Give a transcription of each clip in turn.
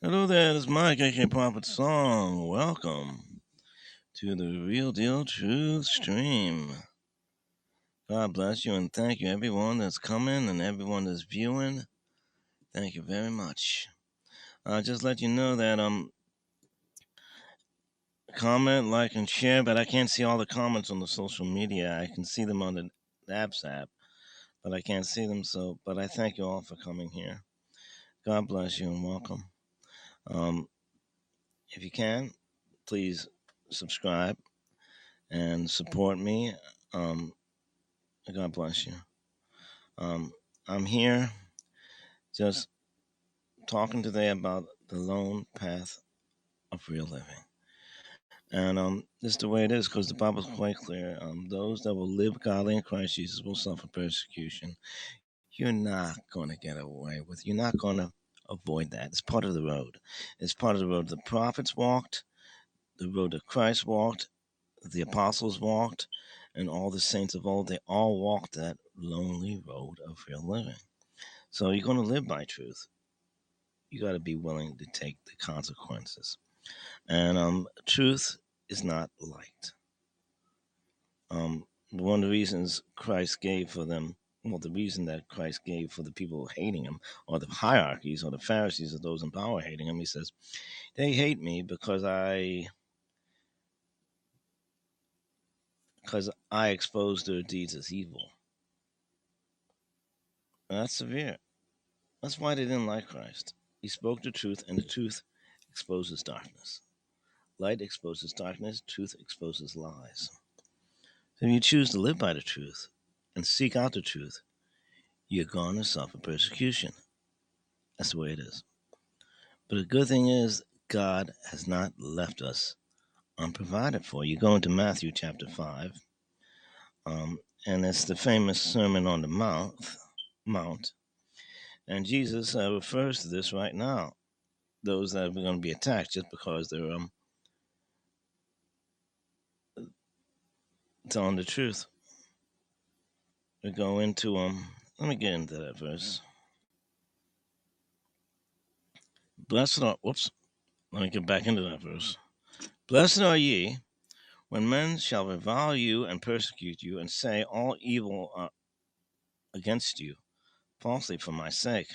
Hello there, this is Mike, aka Prophet Song. Welcome to the Real Deal Truth Stream. God bless you and thank you, everyone that's coming and everyone that's viewing. Thank you very much. Just let you know that comment, like, and share, but I can't see all the comments on the social media. I can see them on the Apps app, but I can't see them. But I thank you all for coming here. God bless you and welcome. Um, if you can, please subscribe and support me. Um, God bless you. I'm here just talking today about the lone path of real living. And this is the way it is because the Bible's quite clear. Those that will live godly in Christ Jesus will suffer persecution. You're not going to get away with it. You're not going to avoid that. It's part of the road. It's part of the road the prophets walked, the road that Christ walked, the apostles walked, and all the saints of old. They all walked that lonely road of real living. So you're going to live by truth. You got to be willing to take the consequences. And truth is not liked. One of the reasons Christ gave for them, well, the reason that Christ gave for the people hating him, or the hierarchies, or the Pharisees, or those in power hating him, he says, they hate me because I expose their deeds as evil. And that's severe. That's why they didn't like Christ. He spoke the truth, and the truth exposes darkness. Light exposes darkness, truth exposes lies. So if you choose to live by the truth and seek out the truth, you're going to suffer persecution. That's the way it is. But the good thing is, God has not left us unprovided for. You go into Matthew chapter 5, and it's the famous Sermon on the Mount. And Jesus refers to this right now. Those that are going to be attacked just because they're telling the truth. We go into let me get into that verse. Blessed are let me get back into that verse. Blessed are ye when men shall revile you and persecute you and say all evil against you falsely for my sake.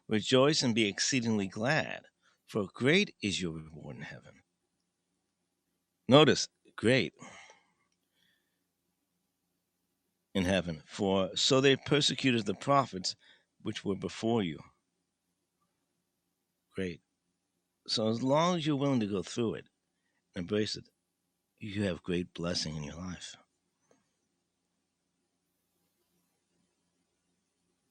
Rejoice and be exceedingly glad, for great is your reward in heaven. Notice, great in heaven, for so they persecuted the prophets which were before you. Great. So as long as you're willing to go through it, embrace it, you have great blessing in your life.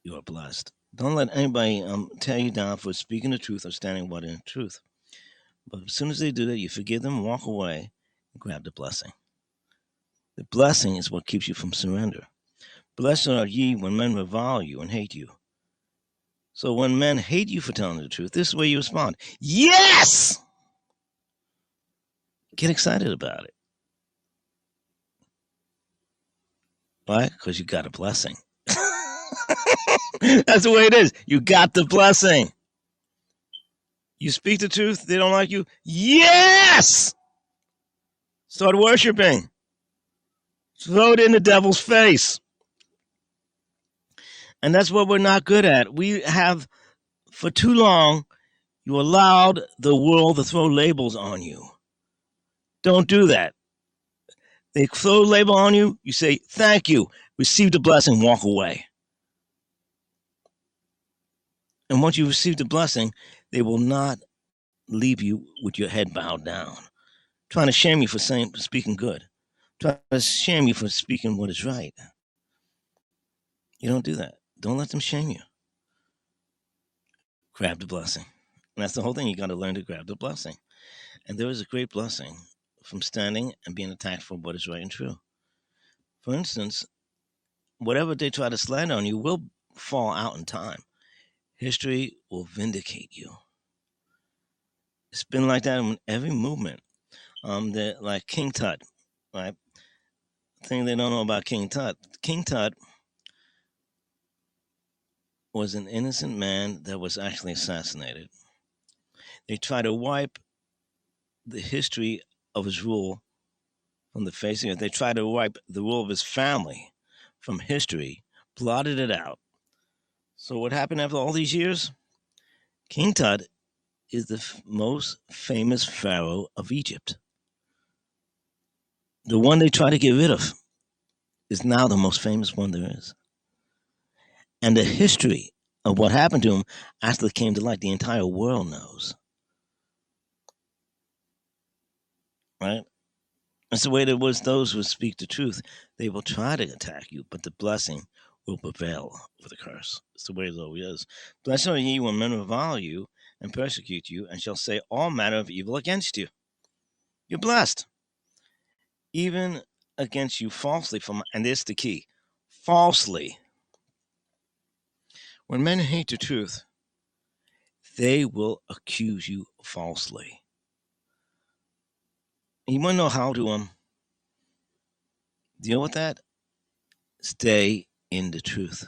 You are blessed. Don't let anybody tear you down for speaking the truth or standing what in truth. But as soon as they do that, you forgive them, walk away, and grab the blessing. The blessing is what keeps you from surrender. Blessed are ye when men revile you and hate you. So when men hate you for telling the truth, this is where you respond. Yes! Get excited about it. Why? Because you got a blessing. That's the way it is. You got the blessing. You speak the truth, they don't like you. Yes! Start worshiping. Throw it in the devil's face. And that's what we're not good at. We have, for too long, you allowed the world to throw labels on you. Don't do that. They throw a label on you, you say, thank you, receive the blessing, walk away. And once you receive the blessing, they will not leave you with your head bowed down, trying to shame you for speaking good, trying to shame you for speaking what is right. You don't do that. Don't let them shame you. Grab the blessing. And that's the whole thing. You got to learn to grab the blessing. And there is a great blessing from standing and being attacked for what is right and true. For instance, whatever they try to slander on you will fall out in time. History will vindicate you. It's been like that in every movement. Like King Tut, right? The thing they don't know about King Tut. King Tut was an innocent man that was actually assassinated. They tried to wipe the history of his rule from the face of it. They tried to wipe the rule of his family from history, blotted it out. So what happened after all these years? King Tut is the most famous pharaoh of Egypt. The one they try to get rid of is now the most famous one there is. And the history of what happened to him after it came to light, the entire world knows. Right? That's the way it was. Those who speak the truth, they will try to attack you, but the blessing will prevail over the curse. It's the way it always is. Blessed are ye when men revile you and persecute you, and shall say all manner of evil against you. You're blessed. Even against you falsely, and this is the key, falsely. When men hate the truth, they will accuse you falsely. You want to know how to deal with that? Stay in the truth.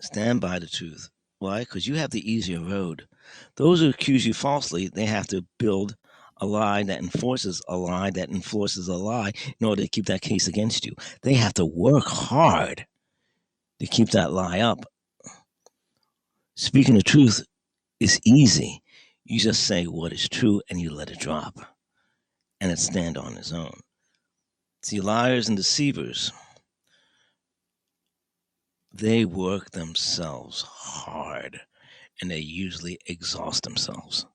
Stand by the truth. Why? Because you have the easier road. Those who accuse you falsely, they have to build a lie that enforces a lie that enforces a lie in order to keep that case against you. They have to work hard to keep that lie up. Speaking the truth is easy. You just say what is true and you let it drop. And it stand on its own. See, liars and deceivers, they work themselves hard and they usually exhaust themselves.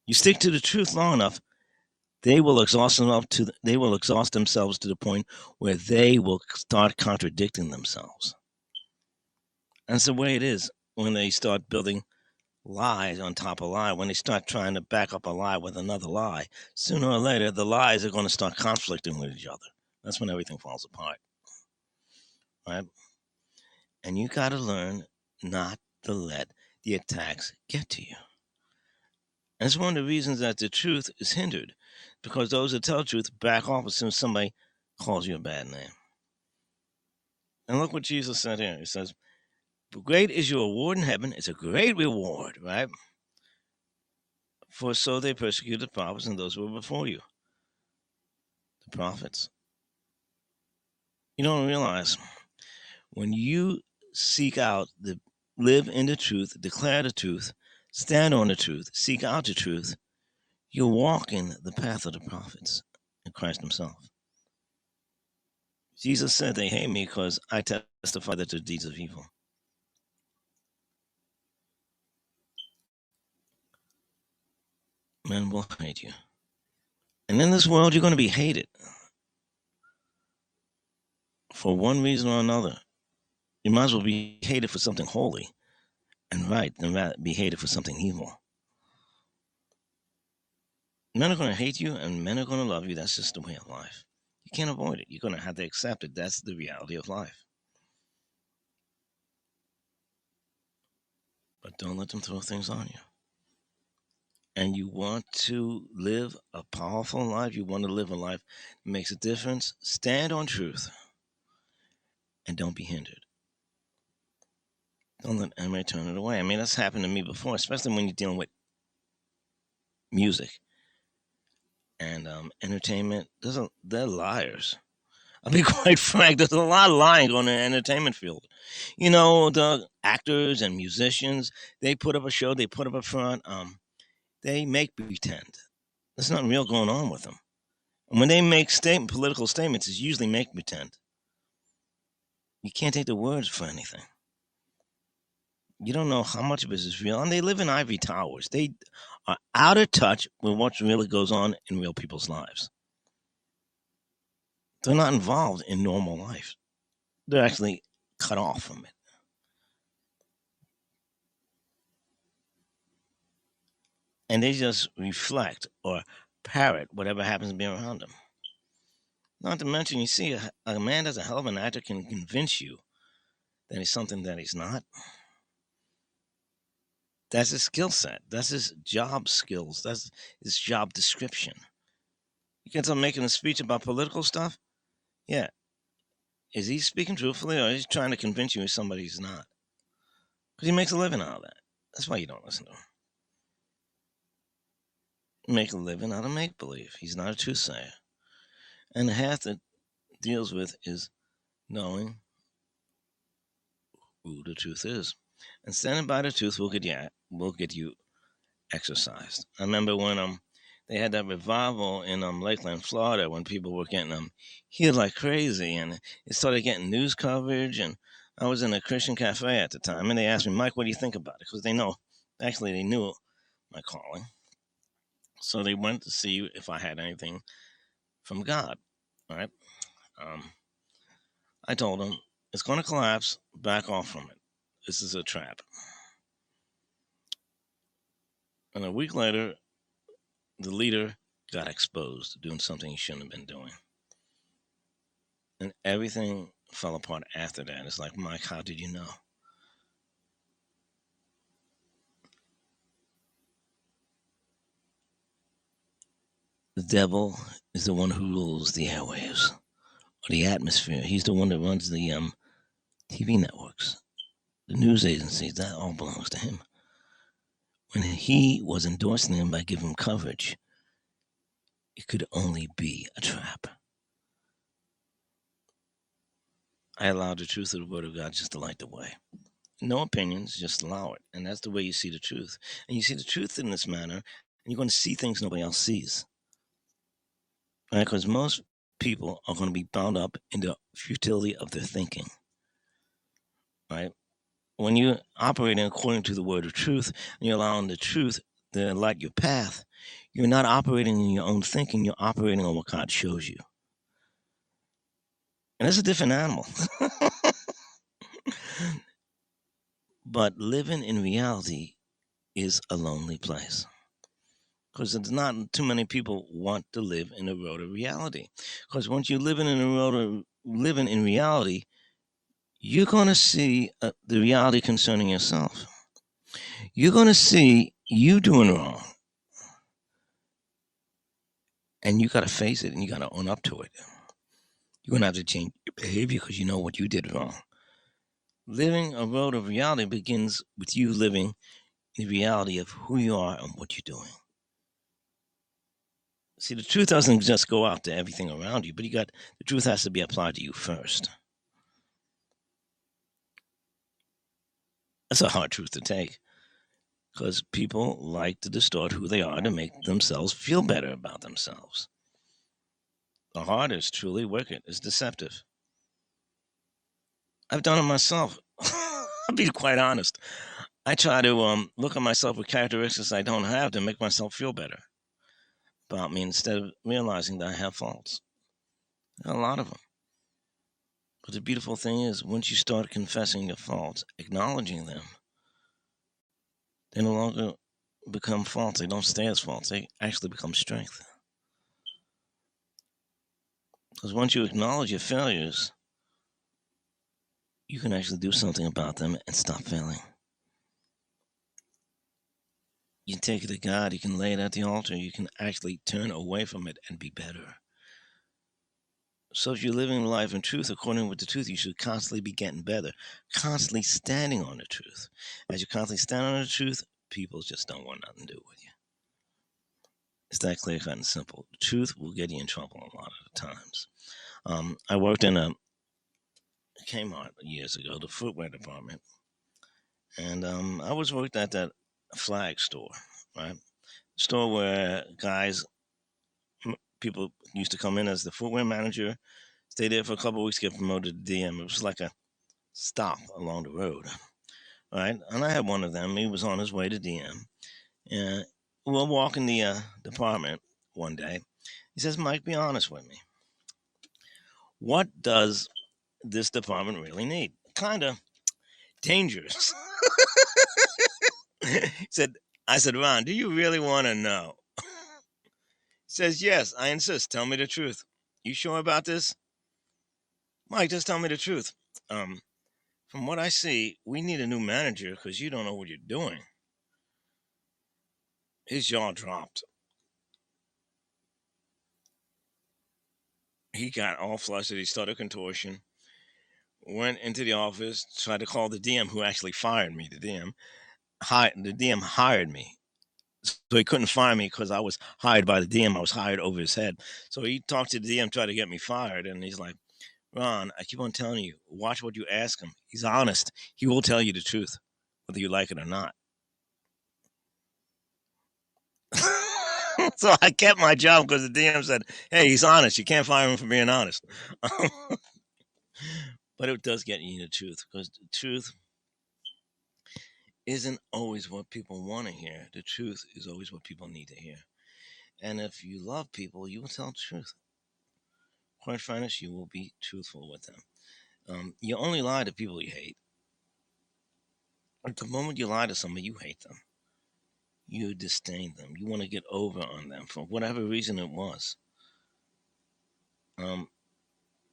You stick to the truth long enough, they will exhaust themselves to the point where they will start contradicting themselves. That's the way it is when they start building lies on top of lie. When they start trying to back up a lie with another lie, sooner or later the lies are going to start conflicting with each other. That's when everything falls apart, right? And you got to learn not to let the attacks get to you. And it's one of the reasons that the truth is hindered, because those that tell the truth back off as soon as somebody calls you a bad name. And look what Jesus said here. He says, great is your reward in heaven. It's a great reward, right? For so they persecuted the prophets and those who were before you. The prophets. You don't realize when you seek out the live in the truth, declare the truth, stand on the truth, seek out the truth, you're walking the path of the prophets and Christ himself. Jesus said they hate me because I testify that they're deeds of evil. Men will hate you. And in this world, you're going to be hated for one reason or another. You might as well be hated for something holy and right than rather be hated for something evil. Men are going to hate you and men are going to love you. That's just the way of life. You can't avoid it. You're going to have to accept it. That's the reality of life. But don't let them throw things on you. And you want to live a powerful life, you want to live a life that makes a difference, stand on truth and don't be hindered. Don't let anybody turn it away. I mean, that's happened to me before, especially when you're dealing with music and entertainment. They're liars. I'll be quite frank, there's a lot of lying on the entertainment field. You know, the actors and musicians, they put up a show, they put up a front, they make pretend. There's nothing real going on with them. And when they make political statements, it's usually make pretend. You can't take the words for anything. You don't know how much of it is real. And they live in ivory towers. They are out of touch with what really goes on in real people's lives. They're not involved in normal life. They're actually cut off from it. And they just reflect or parrot whatever happens to be around them. Not to mention, you see, a man that's a hell of an actor can convince you that he's something that he's not. That's his skill set. That's his job skills. That's his job description. You get someone making a speech about political stuff? Yeah. Is he speaking truthfully, or is he trying to convince you of somebody he's not? Because he makes a living out of that. That's why you don't listen to him. Make a living out of make believe. He's not a truth sayer. And the half that deals with is knowing who the truth is. And standing by the truth will get you exercised. I remember when they had that revival in Lakeland, Florida, when people were getting healed like crazy, and it started getting news coverage. And I was in a Christian cafe at the time, and they asked me, Mike, what do you think about it? Because they knew my calling, so they went to see if I had anything from God. All right, I told them it's going to collapse. Back off from it. This is a trap. And a week later, the leader got exposed doing something he shouldn't have been doing. And everything fell apart after that. It's like, Mike, how did you know? The devil is the one who rules the airwaves or the atmosphere. He's the one that runs the TV networks, the news agencies. That all belongs to him. When he was endorsing them by giving coverage, it could only be a trap. I allowed the truth of the Word of God just to light the way. No opinions, just allow it. And that's the way you see the truth. And you see the truth in this manner, and you're going to see things nobody else sees. Right? Because most people are going to be bound up in the futility of their thinking. Right? When you're operating according to the word of truth, and you're allowing the truth to light your path, you're not operating in your own thinking, you're operating on what God shows you. And it's a different animal. But living in reality is a lonely place. Because it's not too many people want to live in the road of reality. Because once you're living in the road of living in reality, you're going to see the reality concerning yourself. You're going to see you doing wrong, and you got to face it, and you got to own up to it. You're going to have to change your behavior because you know what you did wrong. Living a road of reality begins with you living the reality of who you are and what you're doing. See, the truth doesn't just go out to everything around you, but the truth has to be applied to you first. That's a hard truth to take because people like to distort who they are to make themselves feel better about themselves. The heart is truly wicked, it's deceptive. I've done it myself. I'll be quite honest. I try to look at myself with characteristics I don't have to make myself feel better about me instead of realizing that I have faults. A lot of them. But the beautiful thing is, once you start confessing your faults, acknowledging them, they no longer become faults. They don't stay as faults. They actually become strength. Because once you acknowledge your failures, you can actually do something about them and stop failing. You can take it to God, you can lay it at the altar, you can actually turn away from it and be better. So if you're living life in truth according with the truth, you should constantly be getting better, constantly standing on the truth. As you constantly stand on the truth, people just don't want nothing to do with you. It's that clear cut and simple. The truth will get you in trouble a lot of the times. I worked in a Kmart years ago, the footwear department, and I was worked at that flag store, right? Store where people used to come in as the footwear manager, stay there for a couple of weeks, get promoted to DM. It was like a stop along the road, right? And I had one of them. He was on his way to DM, and we're walking the department one day. He says, "Mike, be honest with me. What does this department really need?" Kind of dangerous. He said, "I said, Ron, do you really want to know?" He says, "Yes, I insist. Tell me the truth. You sure about this?" "Mike, just tell me the truth. Um, from what I see, we need a new manager because you don't know what you're doing." His jaw dropped. He got all flustered. He started contortion. Went into the office, tried to call the DM who actually fired me. The DM hired me. So he couldn't fire me because I was hired by the DM. I was hired over his head. So he talked to the DM, tried to get me fired. And he's like, Ron, I keep on telling you, watch what you ask him. He's honest. He will tell you the truth, whether you like it or not. So I kept my job because the DM said, hey, he's honest. You can't fire him for being honest. But it does get you the truth because the truth isn't always what people want to hear. The truth is always what people need to hear. And if you love people, you will tell the truth. Quite frankly, you will be truthful with them. You only lie to people you hate. At the moment you lie to somebody, you hate them. You disdain them. You want to get over on them for whatever reason it was. Um,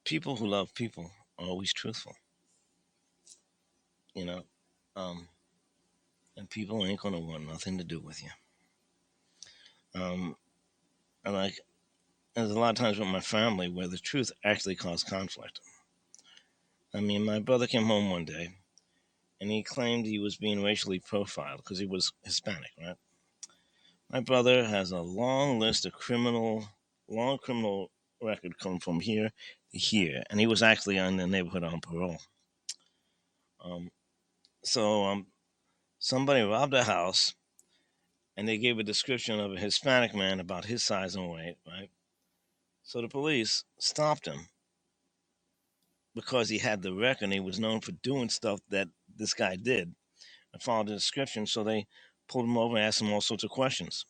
People who love people are always truthful, you know. Um, and people ain't gonna want nothing to do with you. Um, and like, there's a lot of times with my family where the truth actually caused conflict. I mean, my brother came home one day and he claimed he was being racially profiled because he was Hispanic, right? My brother has a long criminal record come from here to here, and he was actually in the neighborhood on parole. Um, so somebody robbed a house, and they gave a description of a Hispanic man about his size and weight, right? So the police stopped him because he had the record and he was known for doing stuff that this guy did and followed the description. So they pulled him over and asked him all sorts of questions.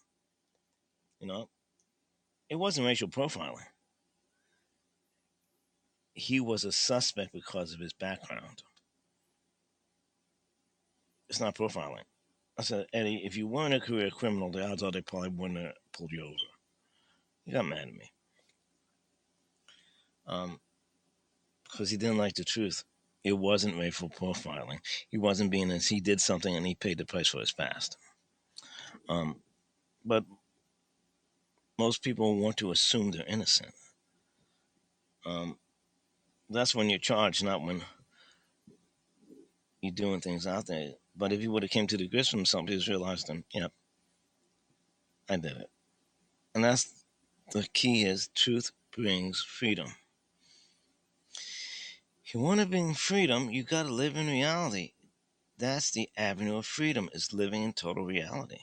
You know, it wasn't racial profiling. He was a suspect because of his background. It's not profiling. I said, Eddie, if you weren't a career criminal, the odds are they probably wouldn't have pulled you over. He got mad at me um, because he didn't like the truth. It wasn't racial profiling. He wasn't being as he did something and he paid the price for his past. Um, but most people want to assume they're innocent. Um, that's when you're charged, not when you're doing things out there. But if you would have came to the grips from something, just realized, then, yeah, I did it. And that's the key is truth brings freedom. If you want to bring freedom, you got to live in reality. That's the avenue of freedom is living in total reality.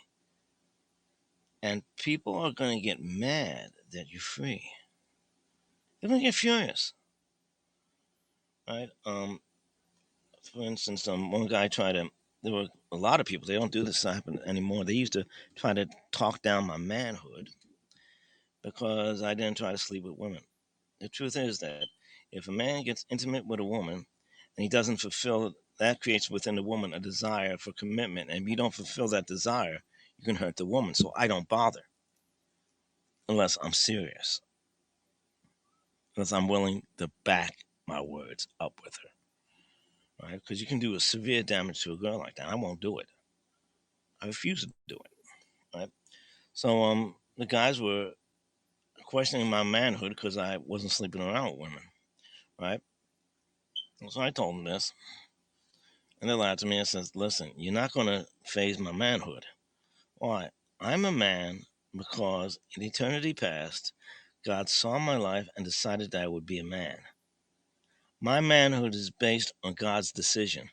And people are going to get mad that you're free. They're going to get furious, right? For instance, one guy tried to. There were a lot of people. They don't do this happen anymore. They used to try to talk down my manhood because I didn't try to sleep with women. The truth is that if a man gets intimate with a woman and he doesn't fulfill, that creates within the woman a desire for commitment. And if you don't fulfill that desire, you can hurt the woman. So I don't bother unless I'm serious, unless I'm willing to back my words up with her, right? Because you can do a severe damage to a girl like that. I won't do it. I refuse to do it, right? So the guys were questioning my manhood because I wasn't sleeping around with women, right? So I told them this, and they lied to me and says, "Listen, you're not going to phase my manhood. Why? I'm a man because in eternity past, God saw my life and decided that I would be a man. My manhood is based on God's decision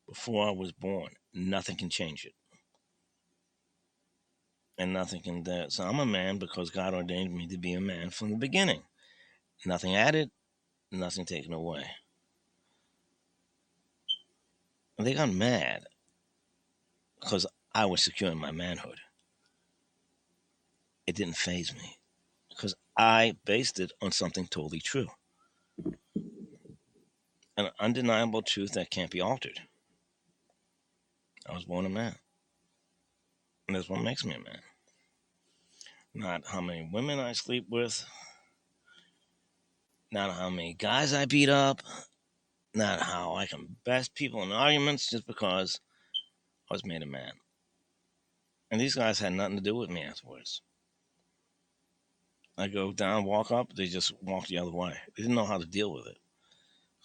before I was born. Nothing can change it, and nothing can do it. So I'm a man because God ordained me to be a man from the beginning. Nothing added, nothing taken away." And they got mad because I was secure in my manhood. It didn't phase me because I based it on something totally true, an undeniable truth that can't be altered. I was born a man, and that's what makes me a man. Not how many women I sleep with, not how many guys I beat up, not how I can best people in arguments just because I was made a man. And these guys had nothing to do with me afterwards. I go down, walk up, they just walk the other way. They didn't know how to deal with it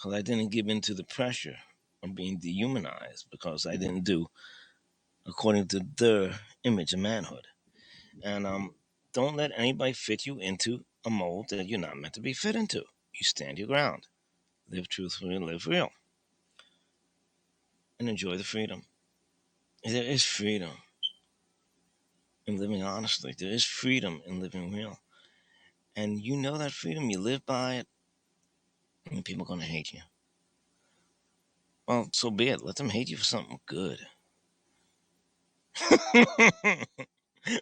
because I didn't give in to the pressure of being dehumanized because I didn't do according to their image of manhood. And don't let anybody fit you into a mold that you're not meant to be fit into. You stand your ground, live truthfully, live real, and enjoy the freedom. There is freedom in living honestly. There is freedom in living real. And you know that freedom, you live by it, and people are going to hate you. Well, so be it. Let them hate you for something good.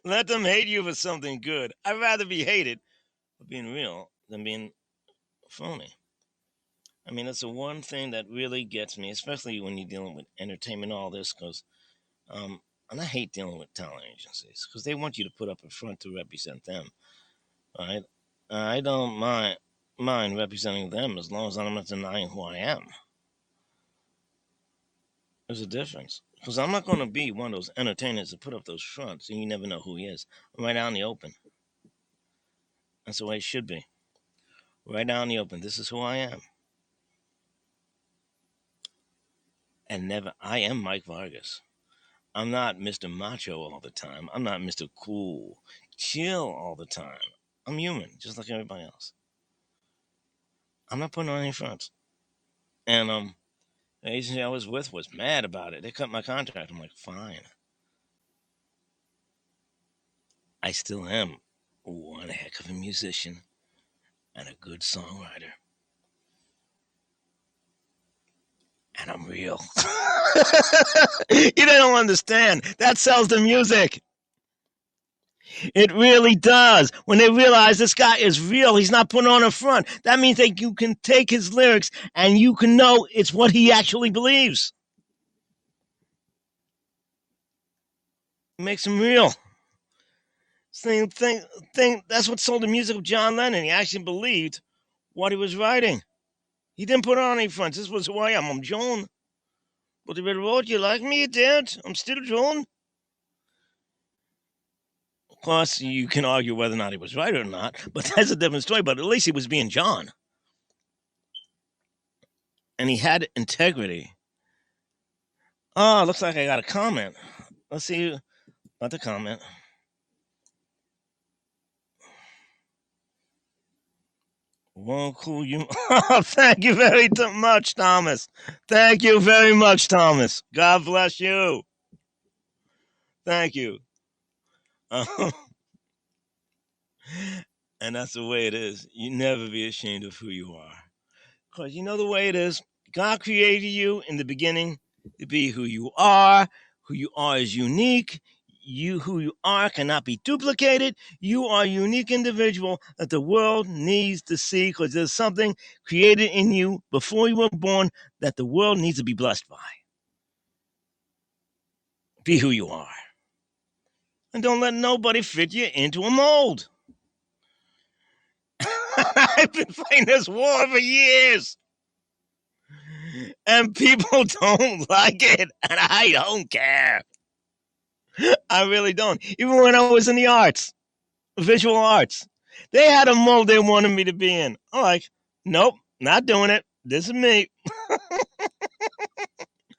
Let them hate you for something good. I'd rather be hated for being real than being phony. I mean, that's the one thing that really gets me, especially when you're dealing with entertainment, all this, because and I hate dealing with talent agencies because they want you to put up a front to represent them, right? I don't mind representing them as long as I'm not denying who I am. There's a difference because I'm not going to be one of those entertainers that put up those fronts and you never know who he is. I'm right out in the open. That's the way it should be. Right out in the open. This is who I am. And never, I am Mike Vargas. I'm not Mr. Macho all the time. I'm not Mr. Cool, chill all the time. I'm human, just like everybody else. I'm not putting on any fronts. And the agency I was with was mad about it. They cut my contract. I'm like, fine. I still am one heck of a musician and a good songwriter. And I'm real. You don't understand. That sells the music. It really does. When they realize this guy is real, he's not putting on a front. That means that you can take his lyrics and you can know it's what he actually believes. It makes him real. Thing, that's what sold the music of John Lennon. He actually believed what he was writing. He didn't put on any fronts. This was who I am. I'm John. But the wrote, you like me, you did. I'm still John. Of course, you can argue whether or not he was right or not, but that's a different story. But at least he was being John. And he had integrity. Oh, looks like I got a comment. Let's see about the comment. Well, cool. You. Thank you very much, Thomas. Thank you very much, Thomas. God bless you. Thank you. And that's the way it is. You never be ashamed of who you are. Because you know the way it is. God created you in the beginning to be who you are. Who you are is unique. You, who you are, cannot be duplicated. You are a unique individual that the world needs to see because there's something created in you before you were born that the world needs to be blessed by. Be who you are. And don't let nobody fit you into a mold. I've been fighting this war for years. And people don't like it. And I don't care. I really don't. Even when I was in the arts, visual arts, they had a mold they wanted me to be in. I'm like, nope, not doing it. This is me.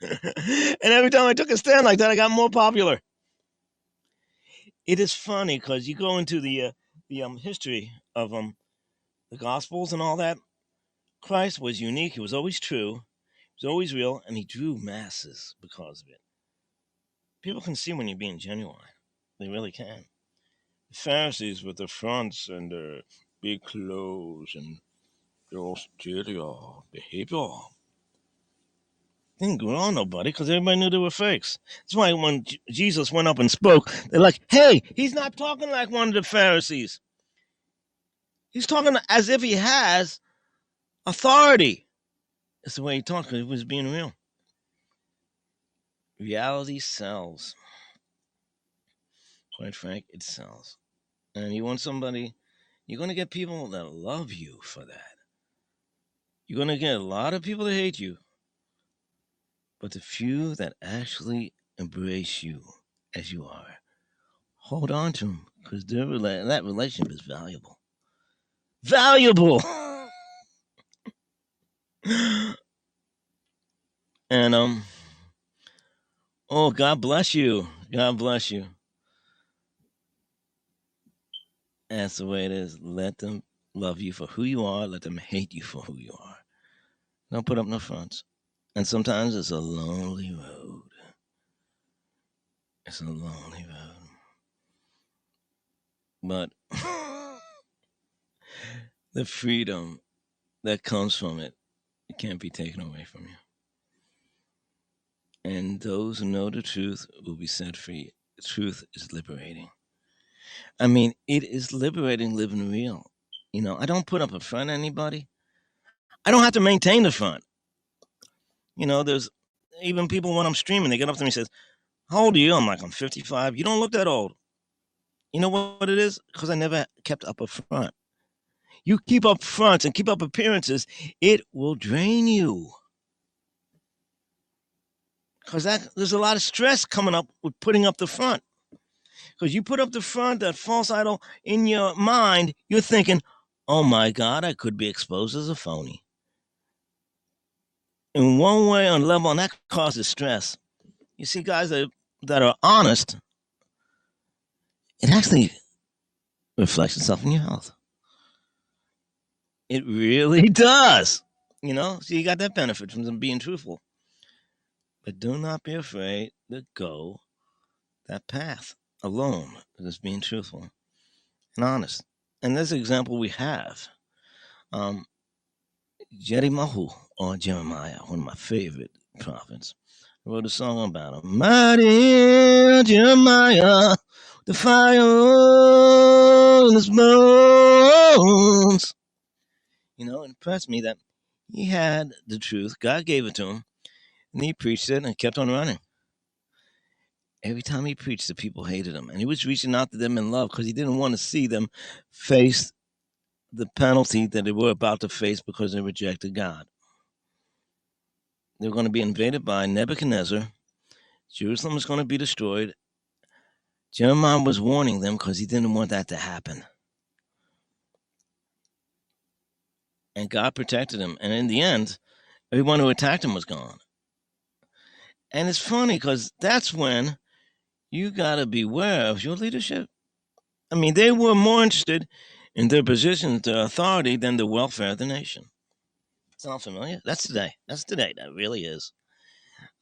And every time I took a stand like that, I got more popular. It is funny because you go into the history of the Gospels and all that. Christ was unique. He was always true. He was always real, and he drew masses because of it. People can see when you're being genuine. They really can. The Pharisees with the fronts and their big clothes and their austere behavior didn't grow on nobody because everybody knew they were fakes. That's why when Jesus went up and spoke, they're like, hey, he's not talking like one of the Pharisees. He's talking as if he has authority. That's the way he talked because he was being real. Reality sells. Quite frank, it sells. And you want somebody, you're going to get people that love you for that. You're going to get a lot of people that hate you. But the few that actually embrace you as you are, hold on to them because that relationship is valuable. Valuable! And oh, God bless you. God bless you. That's the way it is. Let them love you for who you are. Let them hate you for who you are. Don't put up no fronts. And sometimes it's a lonely road. It's a lonely road. But the freedom that comes from it, it can't be taken away from you. And those who know the truth will be set free. The truth is liberating. I mean, it is liberating living real. I don't put up a front on anybody. I don't have to maintain the front. There's even people when I'm streaming, they get up to me and says, "How old are you?" I'm like, "I'm 55." You don't look that old. You know what it is? Because I never kept up a front. You keep up fronts and keep up appearances, it will drain you. Because there's a lot of stress coming up with putting up the front. Because you put up the front, that false idol in your mind, you're thinking, "Oh my God, I could be exposed as a phony." In one way or level, and that causes stress. You see, guys that are honest, it actually reflects itself in your health. It really does. So you got that benefit from them being truthful. But do not be afraid to go that path alone, just being truthful and honest. And this example we have, Jeremiah, or Jeremiah, one of my favorite prophets, wrote a song about him. Mighty Jeremiah, the fire in his bones. It impressed me that he had the truth. God gave it to him, and he preached it and kept on running. Every time he preached, the people hated him, and he was reaching out to them in love because he didn't want to see them face the penalty that they were about to face because they rejected God. They were going to be invaded by Nebuchadnezzar. Jerusalem was going to be destroyed. Jeremiah was warning them because he didn't want that to happen. And God protected him. And in the end, everyone who attacked him was gone. And it's funny because that's when you got to beware of your leadership. I mean, they were more interested in their positions, their authority, than the welfare of the nation. Sound familiar? That's today. That's today. That really is.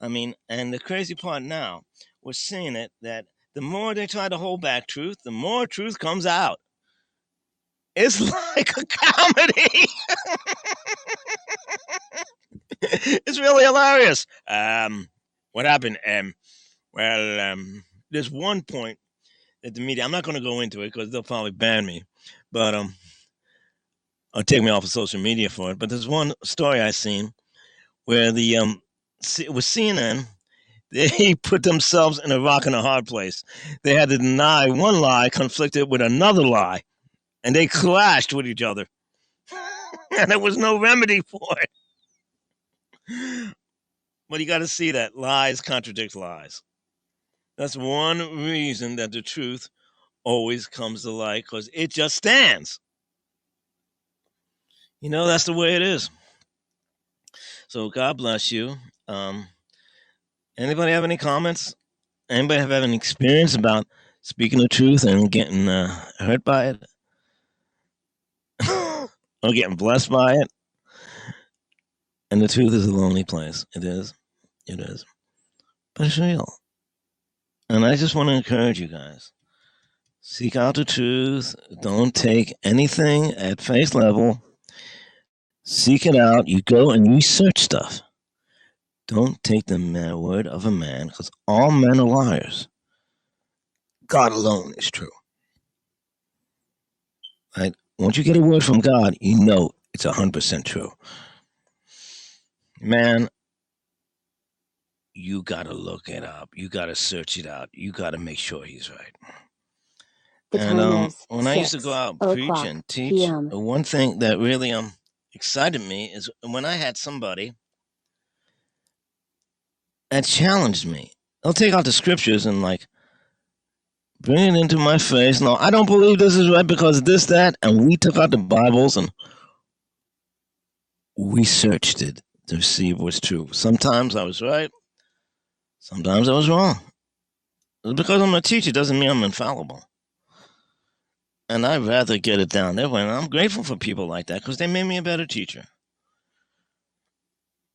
I mean, and the crazy part now, we're seeing it that the more they try to hold back truth, the more truth comes out. It's like a comedy. It's really hilarious. What happened? There's one point that the media, I'm not going to go into it because they'll probably ban me, but or take me off of social media for it. But there's one story I seen where it was CNN. They put themselves in a rock and a hard place. They had to deny one lie conflicted with another lie, and they clashed with each other. And there was no remedy for it. But you got to see that lies contradict lies. That's one reason that the truth always comes to light, because it just stands. That's the way it is. So God bless you. Anybody have any comments? Anybody have any experience about speaking the truth and getting hurt by it? Or getting blessed by it? And the truth is a lonely place. It is. It is. But it's real. And I just want to encourage you guys. Seek out the truth. Don't take anything at face level. Seek it out. You go and research stuff. Don't take the word of a man, because all men are liars. God alone is true. Right? Once you get a word from God, you know it's 100% true. Man, you got to look it up. You got to search it out. You got to make sure he's right. And when I used to go out and preach and teach, PM. One thing that really excited me is when I had somebody that challenged me. They'll take out the scriptures and bring it into my face. No, I don't believe this is right because this, that. And we took out the Bibles and researched it to see what's true. Sometimes I was right, sometimes I was wrong. Because I'm a teacher doesn't mean I'm infallible. And I'd rather get it down that way. And I'm grateful for people like that because they made me a better teacher.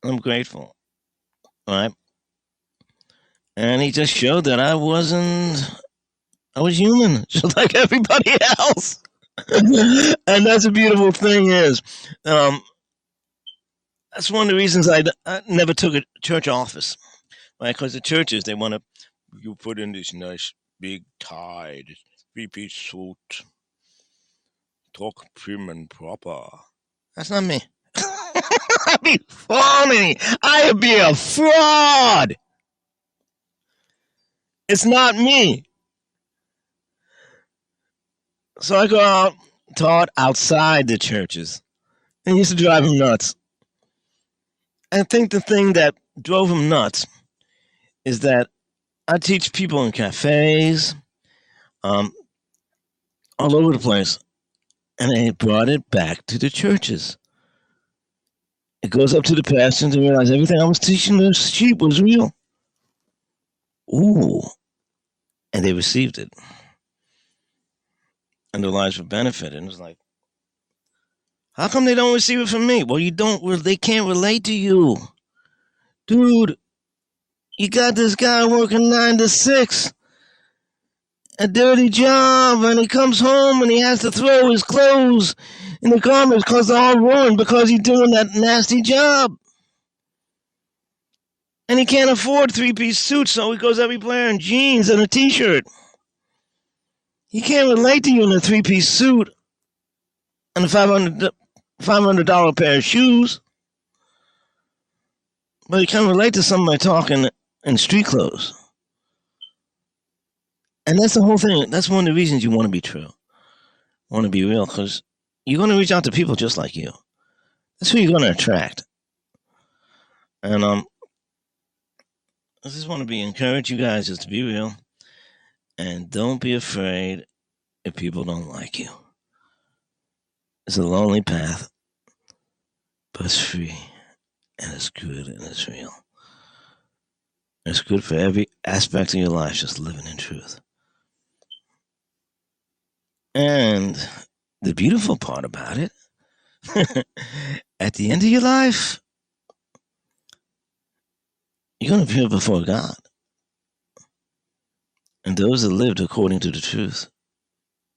I'm grateful, right? And he just showed that I was human, just like everybody else. And that's a beautiful thing is, that's one of the reasons I never took a church office, right? Because the churches, they want to, you put in this nice big tie, this three-piece suit, talk prim and proper. That's not me. I'd be phony. I'd be a fraud. It's not me. So I go out, taught outside the churches. And it used to drive him nuts. I think the thing that drove him nuts is that I teach people in cafes, all over the place. And they brought it back to the churches. It goes up to the pastors and realize everything I was teaching the sheep was real. Ooh. And they received it. And their lives were benefited. And it was like, how come they don't receive it from me? Well, they can't relate to you. Dude, you got this guy working 9 to 6. A dirty job, and he comes home and he has to throw his clothes in the garbage because they're all ruined because he's doing that nasty job. And he can't afford 3-piece suits, so he goes every player in jeans and a t-shirt. He can't relate to you in a 3-piece suit and a $500 pair of shoes. But he can relate to somebody talking in street clothes. And that's the whole thing. That's one of the reasons you want to be true. Want to be real, because you're going to reach out to people just like you. That's who you're going to attract. And I just want to encourage you guys just to be real. And don't be afraid if people don't like you. It's a lonely path, but it's free. And it's good and it's real. It's good for every aspect of your life, just living in truth. And the beautiful part about it, at the end of your life, you're going to appear before God. And those that lived according to the truth,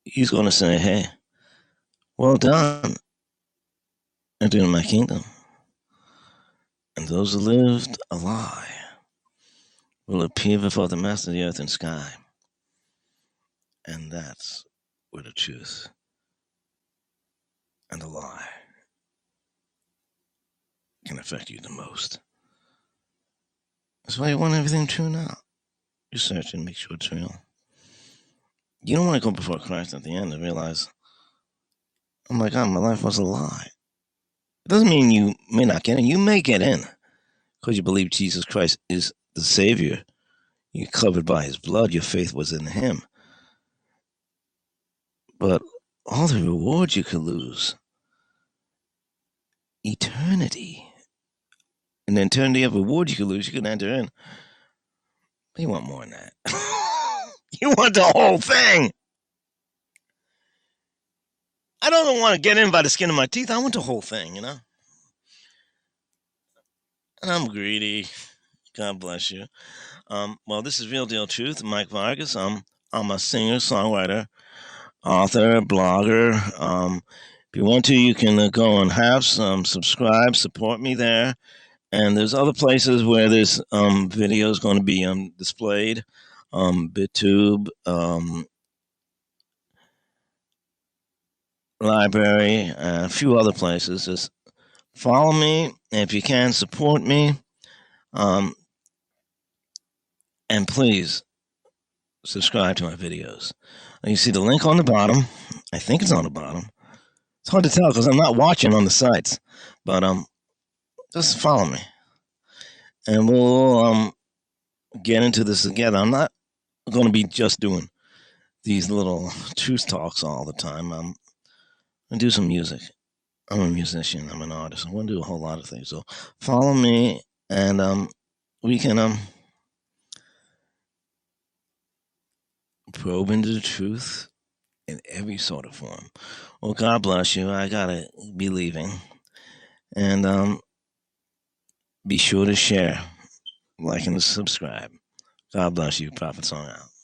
He's going to say, hey, well done, entering my kingdom. And those that lived a lie will appear before the Master of the earth and sky. And that's where the truth and the lie can affect you the most. That's why you want everything true now. You search and make sure it's real. You don't want to go before Christ at the end and realize, oh my God, my life was a lie. It doesn't mean you may not get in. You may get in because you believe Jesus Christ is the Savior. You're covered by His blood. Your faith was in Him. But all the rewards you could lose. Eternity. And the eternity of rewards you could lose, you could enter in. But you want more than that. You want the whole thing. I don't want to get in by the skin of my teeth. I want the whole thing, you know? And I'm greedy. God bless you. Well, this is Real Deal Truth. Mike Vargas. I'm a singer, songwriter, author, blogger. If you want to, you can go and have some, subscribe, support me there. And there's other places where this video is going to be displayed. BitTube, Library, a few other places. Just follow me, and if you can, support me. And please subscribe to my videos. You see the link on the bottom. I think it's on the bottom. It's hard to tell because I'm not watching on the sites. But just follow me. And we'll get into this together. I'm not going to be just doing these little truth talks all the time. I'm going to do some music. I'm a musician. I'm an artist. I want to do a whole lot of things. So follow me, and we can probe into the truth in every sort of form. Well, God bless you. I gotta be leaving, and be sure to share, like, and subscribe. God bless you. Prophet Song out.